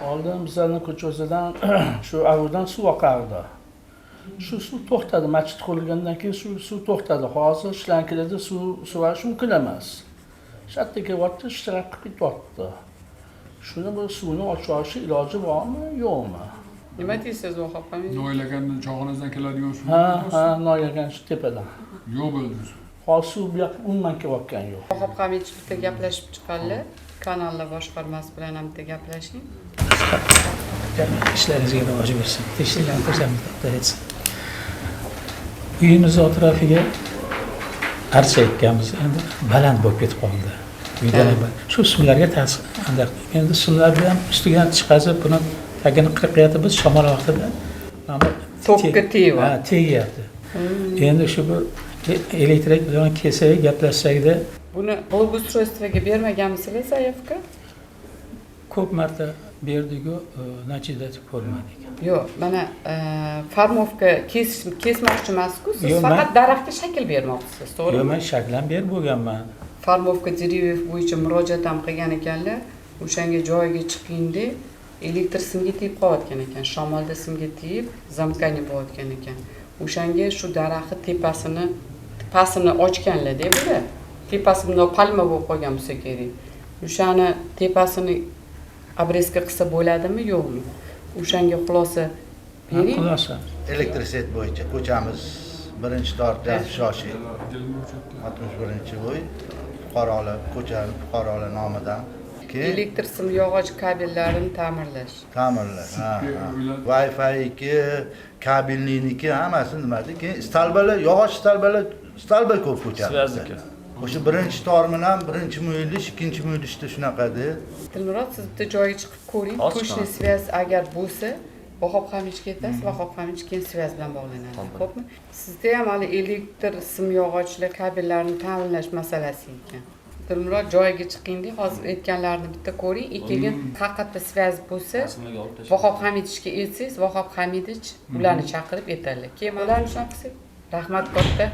Oldin bizlarning ko'chasidan shu avurdan suv oqardi. Shu suv to'xtadi, masjid qurilgandan keyin shu suv to'xtadi. Hozir shlankilarda suv suvash mumkin emas. Shatta kelyapti, ishtiroq qilib ketyapti. Shuni bu suvni ochib olish iloji bormi, yo'qmi? Nima deysiz Vohab Hamid? Noylagan chog'inizdan keladigan suv. Ha, noylagan shu tepadan. Yo'q bo'ldi. Hozir suv bu yoqqa umuman kelayotgan yo'q. Vohab Hamid bitta gaplashib chiqqanlar. Kanallar boshqarmasi bilan ham bitta gaplashing. İşlərinizə rivacı versin. Teşkilan təşəbbüslər etsin. Uyimiz atrofiga archa ekkamiz endi baland bo'lib ketib qoldi. Uyda shu sumlarga ta'sir qildi. Endi sumlar bilan ustiga chiqazib buni tagini qirqyapti biz shamol vaqtida. To'pga tegib. Ha, tegyapti. Endi shu bir elektrik bilan kelsak, gaplashsakda Buni благоустройствоga bermaganmisizlar zaявка? ko'p marta berdik-ku, natija ko'rmadik. Yo'q, mana farmovka kesmoqchi emas-ku, siz faqat daraxtga shakl bermoqchisiz, to'g'rimi? Yo'q, men shaklan berib bo'lganman. Farmovka deriyev bo'yicha murojaat ham qilgan ekanlar. O'shanga joyiga chiqganda elektr simga tegib qolayotgan ekan, shamolda simga tegib, zamkani bo'layotgan ekan. O'shanga shu daraxtni tepasini ochganlar-da bular. Tepasi bunday palma bo'lib qolgan bo'lsa kerak. O'shani tepasini obreska qilsa bo'ladimi, yo'qmi? O'shanga xulosa bering. Xulosa. Elektrisitet bo'yicha ko'chamiz 1-torda shoshi 61-bo'y fuqarolar ko'chani fuqarolar nomidan Elektr sim yog'och kabellarini ta'mirlash. Ta'mirlash. Wi-Fi kabelniki hammasi nimada? Keyin stalbalar, yog'och stalba ko'p ko'chadi. O'sha 1-tor bilan 1-mo'yilish, 2-mo'yilishda shunaqada. Dilmurod, siz bitta joyga chiqib ko'ring. Qo'shni svязь agar bo'lsa, Vohab Hamidga ketasiz, Vohab Hamid keyin svязь bilan bog'lanadi. Xo'pmi? Sizda ham hali elektr sim yog'ochlar kabellarni ta'minlash masalasi ekan. Dilmurod, joyiga chiqingda hozir aytganlarini bitta ko'ring. Keyin haqiqatda svязь bo'lsa, Vohab Hamidga aytsangiz, Vohab Hamidich ularni chaqirib aytadilar. Keyin ularni shunaqa qilsak, rahmat katta.